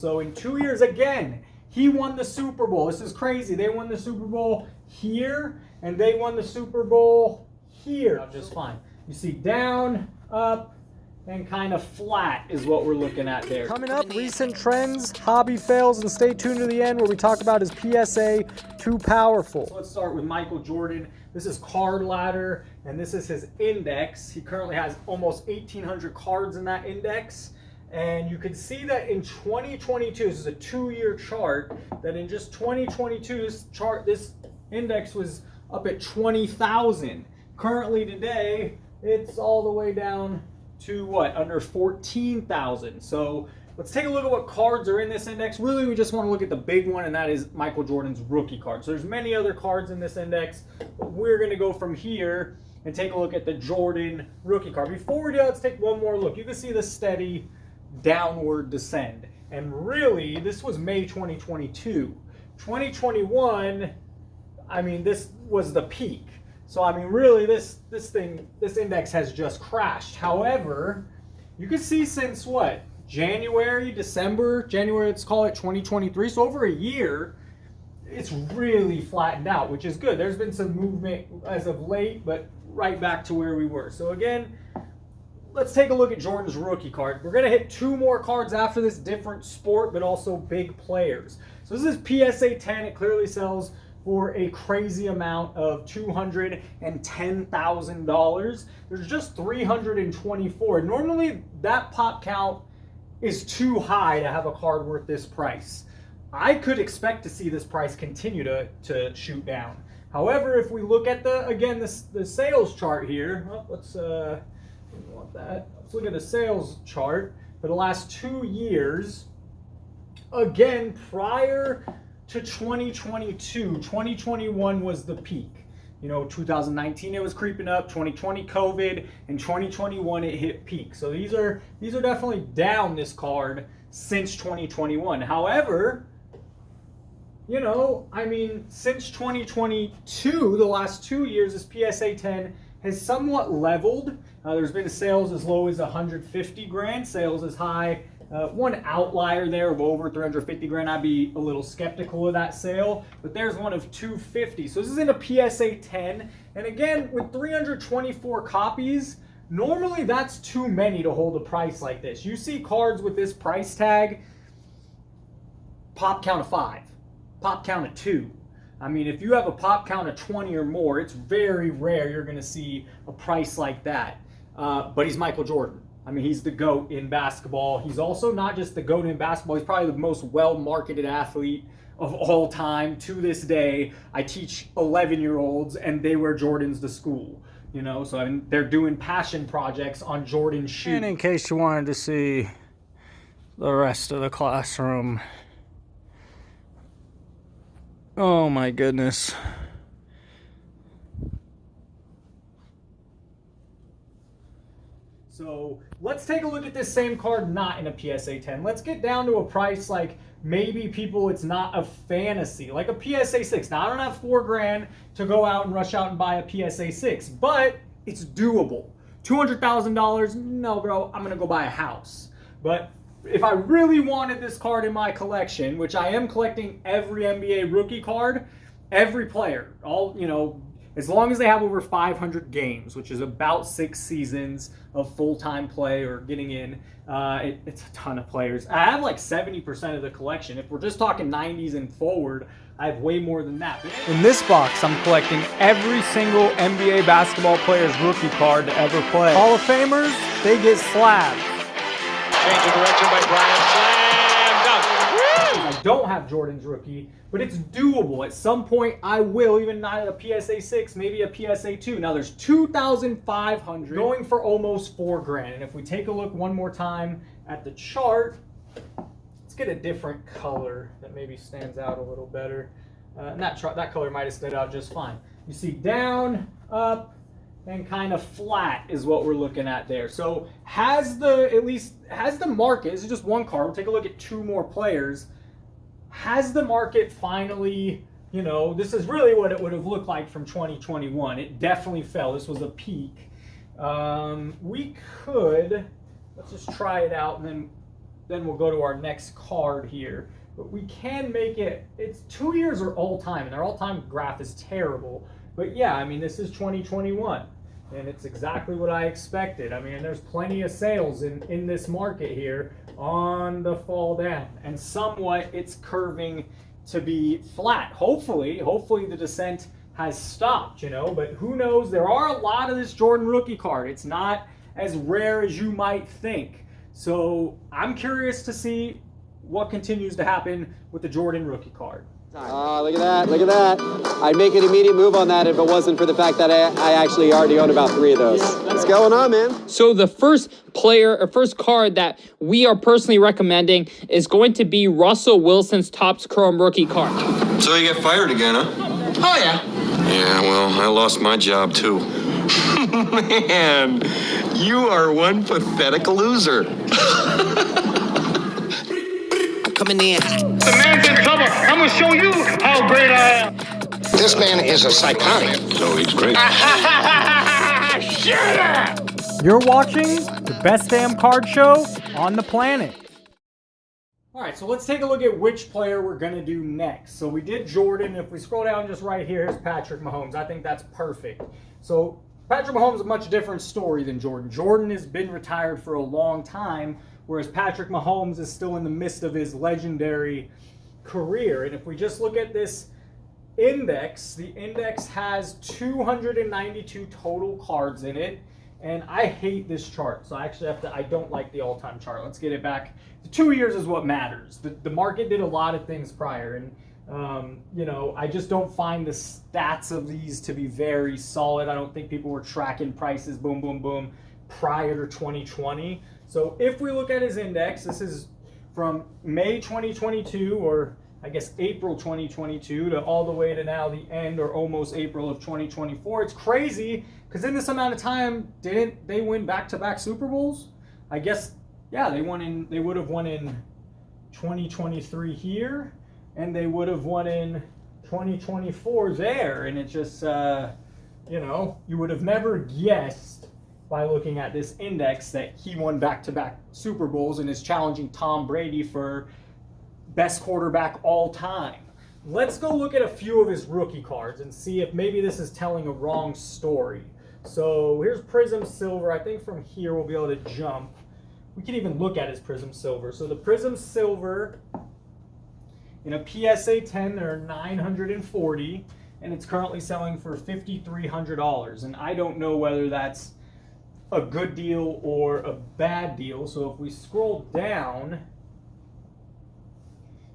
So in 2 years, again, he won the Super Bowl. This is crazy. They won the Super Bowl here, and they won the Super Bowl here just fine. You see down, up, and kind of flat is what we're looking at there. Coming up, recent trends, hobby fails, and stay tuned to the end where we talk about his PSA Too Powerful. So let's start with Michael Jordan. This is card ladder, and this is his index. He currently has almost 1,800 cards in that index. And you can see that in 2022, this is a 2-year chart, that in just 2022, this index was up at 20,000. Currently today, it's all the way down to what, under 14,000. So let's take a look at what cards are in this index. Really, we just want to look at the big one, and that is Michael Jordan's rookie card. So there's many other cards in this index, but we're going to go from here and take a look at the Jordan rookie card. Before we do that, let's take one more look. You can see the steady downward descend, and really this was May 2022. 2021, I mean, this was the peak. So I mean, really this index has just crashed. However, you can see since what, January, let's call it 2023, so over a year, it's really flattened out, which is good. There's been some movement as of late, but right back to where we were. So again, let's take a look at Jordan's rookie card. We're going to hit 2 more cards after this, different sport, but also big players. So this is PSA 10. It clearly sells for a crazy amount of $210,000. There's just 324. Normally, that pop count is too high to have a card worth this price. I could expect to see this price continue to shoot down. However, if we look at the sales chart here, let's look at the sales chart for the last 2 years. Again, prior to 2022, 2021 was the peak. 2019 it was creeping up, 2020 COVID, and 2021 it hit peak. So these are definitely down, this card, since 2021. However, since 2022, the last 2 years, this PSA 10 has somewhat leveled. There's been sales as low as 150 grand, sales as high. One outlier there of over 350 grand, I'd be a little skeptical of that sale, but there's one of 250. So this is in a PSA 10, and again, with 324 copies, normally that's too many to hold a price like this. You see cards with this price tag, pop count of 5, pop count of 2. I mean, if you have a pop count of 20 or more, it's very rare you're going to see a price like that. But he's Michael Jordan. I mean, he's the GOAT in basketball. He's also not just the GOAT in basketball. He's probably the most well-marketed athlete of all time to this day. I teach 11-year-olds, and they wear Jordans to school. So I mean, they're doing passion projects on Jordan shoes. And in case you wanted to see the rest of the classroom, oh my goodness. So let's take a look at this same card not in a PSA 10. Let's get down to a price like maybe it's not a fantasy, like a PSA 6. Now I don't have 4 grand to go out and rush out and buy a PSA 6, but it's doable. $200,000, no bro, I'm gonna go buy a house. But if I really wanted this card in my collection, which I am collecting every NBA rookie card, every player, as long as they have over 500 games, which is about 6 seasons of full-time play or getting in, it's a ton of players. I have like 70% of the collection. If we're just talking 90s and forward, I have way more than that. In this box, I'm collecting every single NBA basketball player's rookie card to ever play. Hall of Famers, they get slabbed. Change of direction by Bryant. Slam dunk. I don't have Jordan's rookie, but it's doable. At some point, I will, even not at a PSA 6, maybe a PSA 2. Now, there's 2,500 going for almost 4 grand. And if we take a look one more time at the chart, let's get a different color that maybe stands out a little better. And that color might have stood out just fine. You see down, up, and kind of flat is what we're looking at there. So has the market, this is just one card, we'll take a look at 2 more players. Has the market finally, this is really what it would have looked like from 2021. It definitely fell. This was a peak. Let's just try it out and then then we'll go to our next card here. But we can make it, it's 2 years are all time, and their all-time graph is terrible. But yeah, I mean, this is 2021, and it's exactly what I expected. I mean, there's plenty of sales in this market here on the fall down, and somewhat it's curving to be flat. Hopefully the descent has stopped, you know, but who knows? There are a lot of this Jordan rookie card. It's not as rare as you might think. So I'm curious to see what continues to happen with the Jordan rookie card. Look at that, look at that. I'd make an immediate move on that if it wasn't for the fact that I actually already own about 3 of those. What's going on, man? So the first card that we are personally recommending is going to be Russell Wilson's Topps Chrome rookie card. So you get fired again, huh? Oh yeah. Yeah, well, I lost my job too. Man, you are one pathetic loser. Coming in. The man's in trouble. I'm going to show you how great I am. This man is a psychotic. So he's great. You're watching the best damn card show on the planet. All right, so let's take a look at which player we're going to do next. So we did Jordan. If we scroll down just right here, here's Patrick Mahomes. I think that's perfect. So Patrick Mahomes is a much different story than Jordan. Jordan has been retired for a long time, whereas Patrick Mahomes is still in the midst of his legendary career. And if we just look at this index, the index has 292 total cards in it. And I hate this chart, so I actually I don't like the all-time chart. Let's get it back. The 2 years is what matters. The market did a lot of things prior, and you know, I just don't find the stats of these to be very solid. I don't think people were tracking prices, boom, boom, boom, prior to 2020. So if we look at his index, this is from May 2022, or I guess April 2022, to all the way to now the end or almost April of 2024. It's crazy, because in this amount of time, didn't they win back-to-back Super Bowls? I guess, yeah, they would have won in 2023 here, and they would have won in 2024 there. And it's just, you know, you would have never guessed by looking at this index that he won back-to-back Super Bowls and is challenging Tom Brady for best quarterback all time. Let's go look at a few of his rookie cards and see if maybe this is telling a wrong story. So here's Prism Silver. I think from here we'll be able to jump. We can even look at his Prism Silver. So the Prism Silver in a PSA 10, there are 940, and it's currently selling for $5,300. And I don't know whether that's a good deal or a bad deal. So if we scroll down,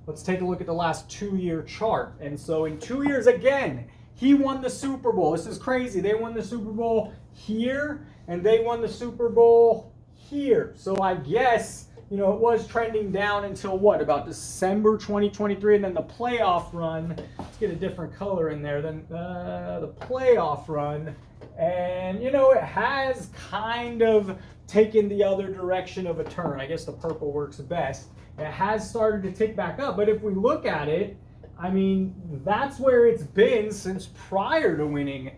let's take a look at the last 2-year chart. And so in 2 years, again, he won the Super Bowl. This is crazy. They won the Super Bowl here, and they won the Super Bowl here. So I guess, you know, it was trending down until what, about December 2023, and then the playoff run. Let's get a different color in there. Then the playoff run, and, you know, it has kind of taken the other direction of a turn. I guess the purple works best. It has started to tick back up, but if we look at it, I mean, that's where it's been since prior to winning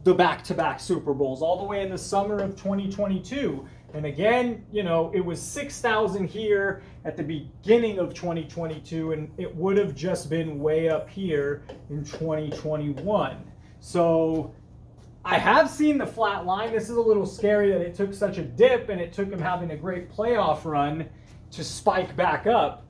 the back-to-back Super Bowls, all the way in the summer of 2022. And again, you know, it was 6,000 here at the beginning of 2022, and it would have just been way up here in 2021. So I have seen the flat line. This is a little scary that it took such a dip, and it took him having a great playoff run to spike back up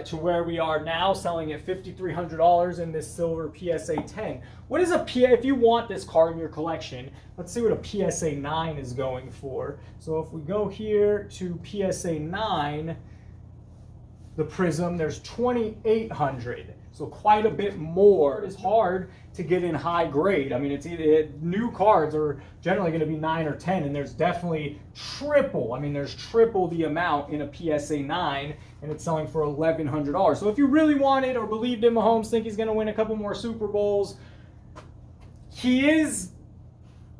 to where we are now, selling at $5,300 in this silver PSA 10. What is a if you want this card in your collection, let's see what a PSA 9 is going for. So if we go here to PSA 9, the Prism, there's 2,800. So quite a bit more. It's hard to get in high grade. I mean, it's either new cards are generally going to be 9 or 10, and there's definitely triple. I mean, there's triple the amount in a PSA 9, and it's selling for $1,100. So if you really wanted or believed in Mahomes, think he's going to win a couple more Super Bowls, he is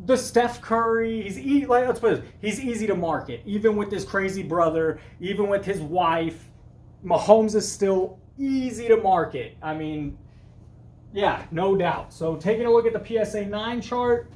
the Steph Curry. Let's put it, he's easy to market, even with this crazy brother, even with his wife. Mahomes is still easy to market. I mean, yeah, no doubt. So taking a look at the PSA 9 chart,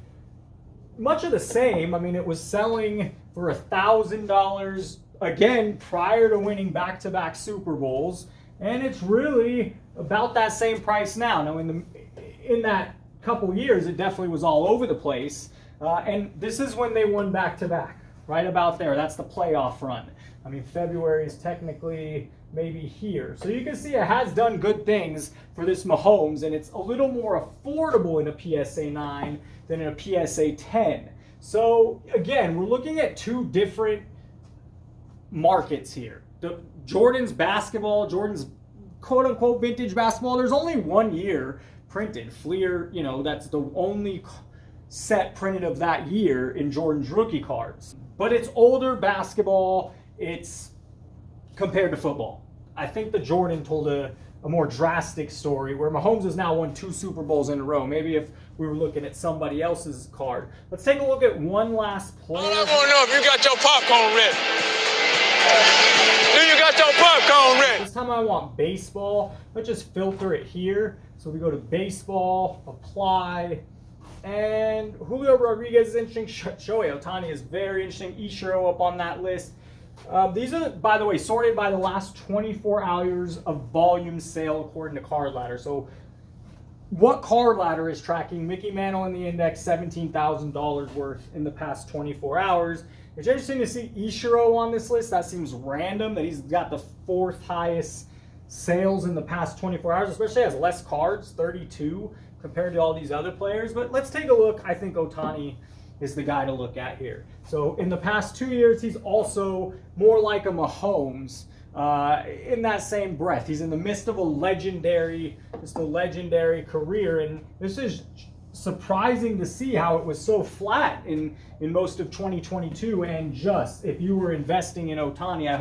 much of the same. I mean, it was selling for $1,000 again, prior to winning back-to-back Super Bowls, and it's really about that same price now. Now, in that couple years, it definitely was all over the place, and this is when they won back-to-back, right about there. That's the playoff run. I mean, February is technically maybe here. So you can see it has done good things for this Mahomes, and it's a little more affordable in a PSA 9 than in a PSA 10. So again, we're looking at two different markets here. Jordan's basketball, Jordan's quote-unquote vintage basketball, there's only 1 year printed. Fleer, you know, that's the only set printed of that year in Jordan's rookie cards. But it's older basketball, it's compared to football. I think the Jordan told a more drastic story where Mahomes has now won 2 Super Bowls in a row. Maybe if we were looking at somebody else's card. Let's take a look at one last player. I want to know if you got your popcorn ready. Do you got your popcorn ready? This time I want baseball. Let's just filter it here. So we go to baseball, apply, and Julio Rodriguez is interesting. Shohei Otani is very interesting. Ichiro up on that list. These are, by the way, sorted by the last 24 hours of volume sale according to Card Ladder. So what Card Ladder is tracking, Mickey Mantle in the index, $17,000 worth in the past 24 hours. It's interesting to see Ichiro on this list. That seems random that he's got the 4th highest sales in the past 24 hours, especially has less cards, 32, compared to all these other players. But let's take a look. I think Otani is the guy to look at here. So in the past 2 years, he's also more like a Mahomes in that same breath. He's in the midst of a legendary career, and this is surprising to see how it was so flat in most of 2022. And just if you were investing in Otani, I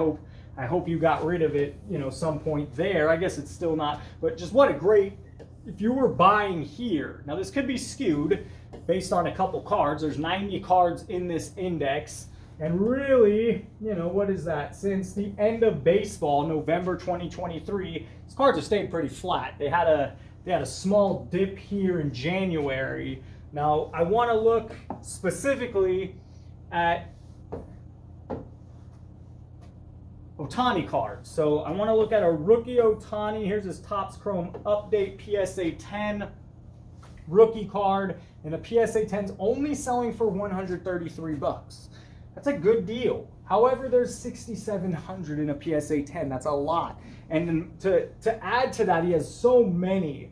hope you got rid of it, you know, some point there. I guess it's still not, but just what a great, if you were buying here. Now this could be skewed based on a couple cards. There's 90 cards in this index, and really, you know, what is that? Since the end of baseball, November 2023, these cards have stayed pretty flat. They had a small dip here in January. Now I want to look specifically at Otani cards. So I want to look at a rookie Otani. Here's his Topps Chrome update PSA 10 rookie card, and a PSA 10's only selling for $133. That's a good deal. However, there's 6,700 in a PSA 10. That's a lot. And then to add to that, he has so many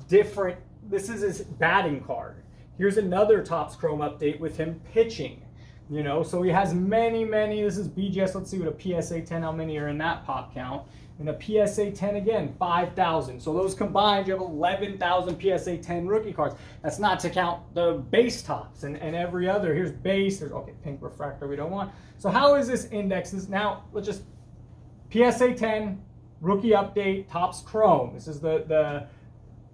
different. This is his batting card. Here's another Topps Chrome update with him pitching. You know, so he has many. This is BGS. Let's see what a PSA 10, how many are in that pop count. And a PSA 10 again, 5,000. So those combined, you have 11,000 PSA 10 rookie cards. That's not to count the base tops and every other. Here's base. There's, okay, pink refractor we don't want. So how is this index? Now, let's just, PSA 10, rookie update, Topps Chrome. This is the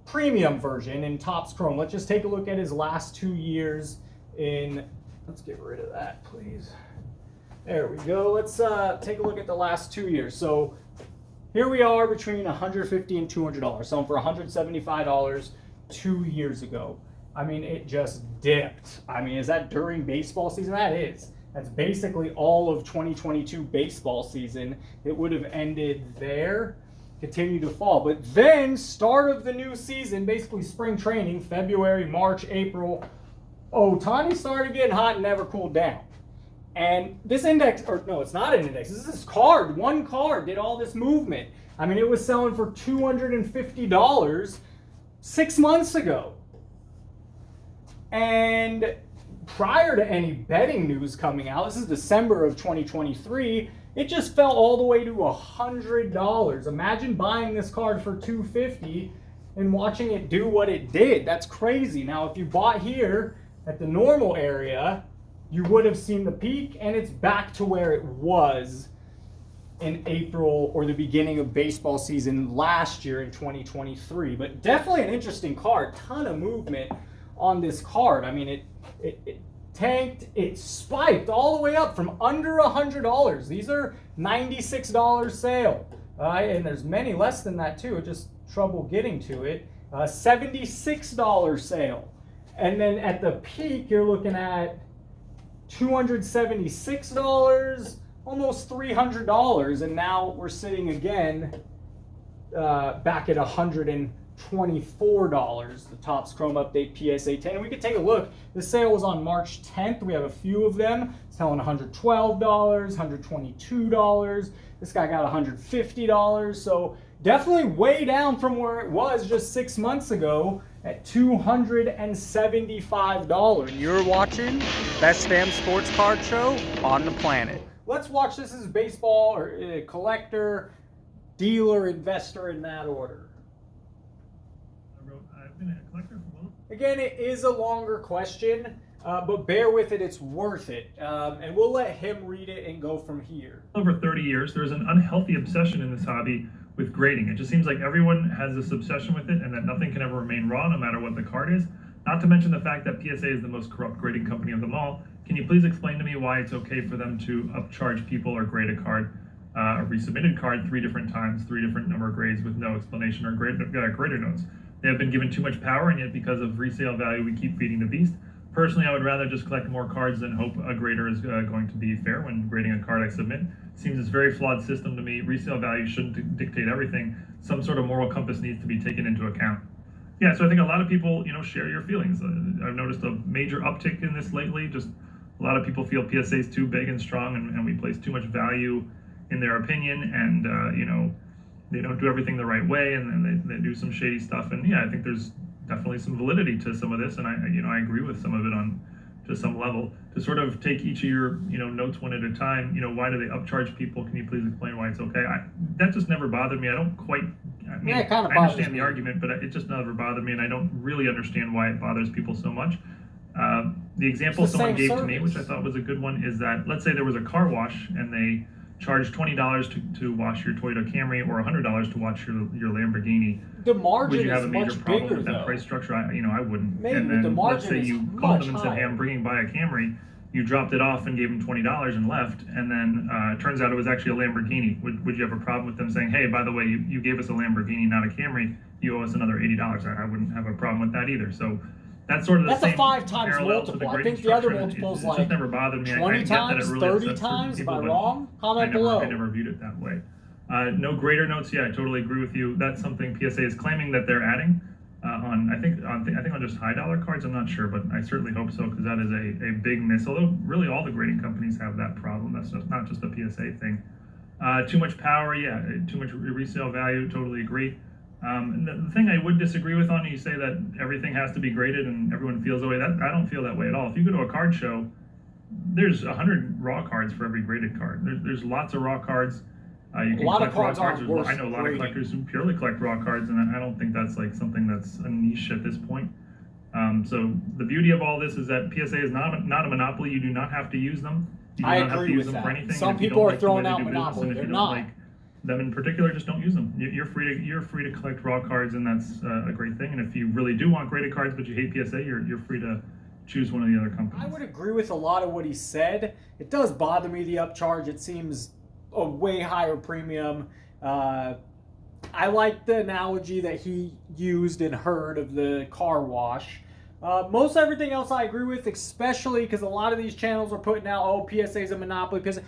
premium version in Topps Chrome. Let's just take a look at his last 2 years in, let's get rid of that, please. There we go. Let's take a look at the last 2 years. So here we are between $150 and $200. Selling for $175 2 years ago. I mean, it just dipped. I mean, is that during baseball season? That is. That's basically all of 2022 baseball season. It would have ended there, continued to fall. But then, start of the new season, basically spring training, February, March, April, Otani started getting hot and never cooled down. And this index, or no, it's not an index. This is this card. One card did all this movement. I mean, it was selling for $250 6 months ago. And prior to any betting news coming out, this is December of 2023, it just fell all the way to $100. Imagine buying this card for $250 and watching it do what it did. That's crazy. Now, if you bought here at the normal area, you would have seen the peak, and it's back to where it was in April or the beginning of baseball season last year in 2023. But definitely an interesting card. Ton of movement on this card. I mean, it tanked, it spiked all the way up from under $100. These are $96 sale. And there's many less than that too. It's just trouble getting to it. $76 sale. And then at the peak, you're looking at $276, almost $300, and now we're sitting again back at $124. The Topps Chrome Update PSA 10. And we could take a look. The sale was on March 10th. We have a few of them. Selling $112, $122. This guy got $150. So definitely way down from where it was just 6 months ago at $275. You're watching Best Damn Sports Card Show on the planet. Let's watch this as baseball or collector, dealer, investor in that order. I've been a collector for a while. Again, it is a longer question, but bear with it, it's worth it. And we'll let him read it and go from here. Over 30 years, there's an unhealthy obsession in this hobby with grading. It just seems like everyone has this obsession with it and that nothing can ever remain raw no matter what the card is. Not to mention the fact that PSA is the most corrupt grading company of them all. Can you please explain to me why it's okay for them to upcharge people or grade a card, a resubmitted card 3 different times, 3 different number of grades with no explanation or grader notes? They have been given too much power, and yet because of resale value, we keep feeding the beast. Personally, I would rather just collect more cards than hope a grader is going to be fair when grading a card I submit. Seems it's a very flawed system to me. Resale value shouldn't dictate everything. Some sort of moral compass needs to be taken into account. Yeah, so I think a lot of people, share your feelings. I've noticed a major uptick in this lately. Just a lot of people feel PSA is too big and strong, and we place too much value in their opinion, and they don't do everything the right way, and then they do some shady stuff. And yeah, I think there's definitely some validity to some of this, and I agree with some of it to some level. To sort of take each of your notes one at a time, why do they upcharge people? Can you please explain why it's okay? That just never bothered me. I don't quite. It kind of I bothers understand me. the argument, but it just never bothered me, and I don't really understand why it bothers people so much. The example It's the someone same gave to me, service. which I thought was a good one, is that let's say there was a car wash and they charged $20 to wash your Toyota Camry or $100 to wash your Lamborghini. The margin Would you have is a major much problem bigger, with that though. price structure? I wouldn't. Maybe, and but then the let's say margin is you much called them and said, higher. "Hey, I'm bringing by a Camry." You dropped it off and gave them $20 and left, and then it turns out it was actually a Lamborghini. Would you have a problem with them saying, "Hey, by the way, you gave us a Lamborghini, not a Camry. You owe us another $80." I wouldn't have a problem with that either. So that's sort of the That's a same 5 times parallel to the multiple. I grading think the other structure. multiple's It like just never bothered me. 20 I get that times, it really 30 upsets certain times. Am people, I but wrong? Comment below. I never viewed it that way. No grader notes. Yeah, I totally agree with you. That's something PSA is claiming that they're adding on just high dollar cards. I'm not sure, but I certainly hope so, because that is a big miss. Although really all the grading companies have that problem. That's not just a PSA thing. Too much power. Yeah, too much resale value. Totally agree. And the thing I would disagree with on, you say that everything has to be graded and everyone feels the way. That I don't feel that way at all. If you go to a card show, there's 100 raw cards for every graded card. There's lots of raw cards. You can A lot of collect cards raw aren't worth I know a lot grading. of collectors who purely collect raw cards, and I don't think that's like something that's a niche at this point. So the beauty of all this is that PSA is not a monopoly. You do not have to use them. You do I not have to agree use with them for that. anything. Some If you people don't are like the way throwing they out do business, monopoly. and if They're you not. don't like them in particular, just don't use them. You're free to collect raw cards, and that's a great thing. And if you really do want graded cards but you hate PSA, you're free to choose one of the other companies. I would agree with a lot of what he said. It does bother me, the upcharge. It seems a way higher premium. I like the analogy that he used and heard of the car wash. Most everything else I agree with, especially because a lot of these channels are putting out, oh, PSA is a monopoly. Because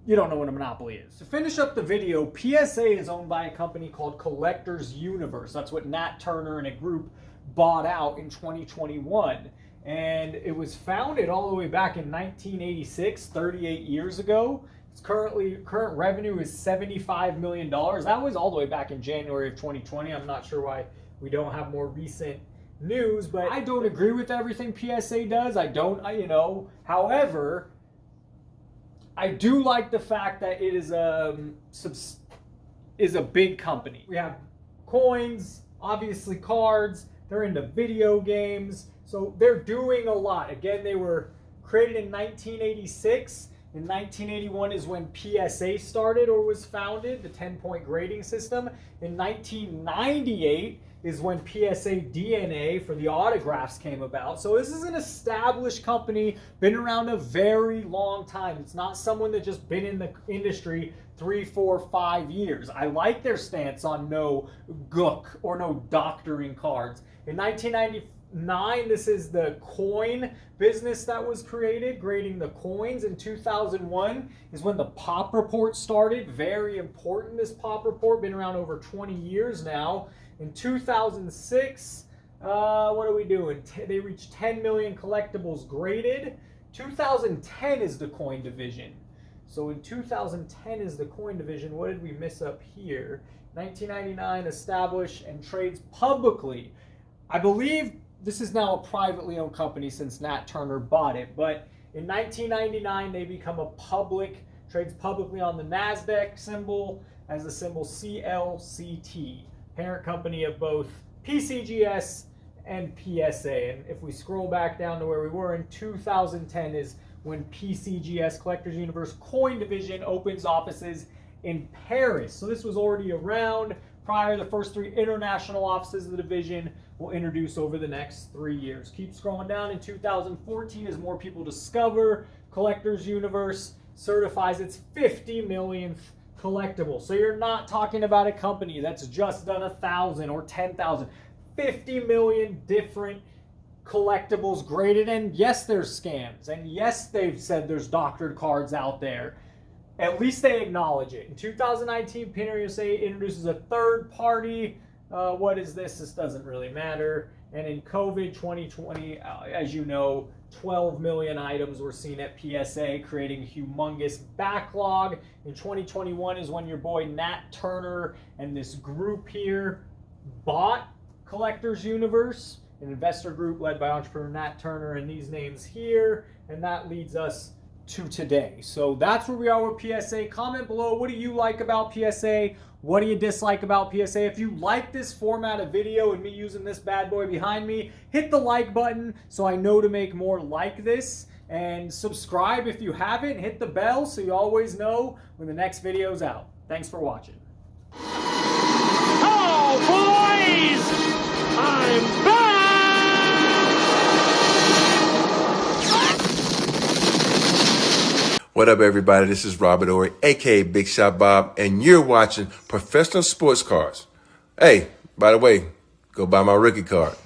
you don't know what a monopoly is. To finish up the video, PSA is owned by a company called Collectors Universe. That's what Nat Turner and a group bought out in 2021. And it was founded all the way back in 1986, 38 years ago. Its current revenue is $75 million. That was all the way back in January of 2020. I'm not sure why we don't have more recent news, but I don't agree with everything PSA does. However, I do like the fact that it is a big company. We have coins, obviously cards. They're into video games, so they're doing a lot. Again, they were created in 1986. In 1981 is when PSA started or was founded, the 10-point grading system. In 1998 is when PSA DNA for the autographs came about. So this is an established company, been around a very long time. It's not someone that just been in the industry 3, 4, 5 years. I like their stance on no gook or no doctoring cards. In 1999, 2009, this is the coin business that was created, grading the coins. In 2001 is when the Pop Report started. Very important, this Pop Report, been around over 20 years now. In 2006, what are we doing? They reached 10 million collectibles graded. 2010 is the coin division. So in 2010 is the coin division. What did we miss up here? 1999, established and trades publicly. I believe this is now a privately owned company since Nat Turner bought it, but in 1999 they become a trades publicly on the NASDAQ symbol as the symbol CLCT, parent company of both PCGS and PSA. And if we scroll back down to where we were in 2010 is when PCGS, Collectors Universe Coin Division, opens offices in Paris. So this was already around prior. The first 3 international offices of the division will introduce over the next 3 years. Keep scrolling down. In 2014, as more people discover Collectors Universe, certifies its 50 millionth collectible. So you're not talking about a company that's just done 1,000 or 10,000. 50 million different collectibles graded, and yes, there's scams, and yes, they've said there's doctored cards out there. At least they acknowledge it. In 2019, Pinner USA introduces a third party. What is this? This doesn't really matter. And in COVID 2020, as you know, 12 million items were seen at PSA, creating a humongous backlog. In 2021 is when your boy Nat Turner and this group here bought Collectors Universe, an investor group led by entrepreneur Nat Turner and these names here, and that leads us to today. So that's where we are with PSA. Comment below, what do you like about PSA? What do you dislike about PSA? If you like this format of video and me using this bad boy behind me, hit the like button so I know to make more like this, and subscribe if you haven't. Hit the bell so you always know when the next video's out. Thanks for watching. Oh, boys! I'm back! What up, everybody? This is Robert Ory, aka Big Shot Bob, and you're watching Professional Sports Cards. Hey, by the way, go buy my rookie card.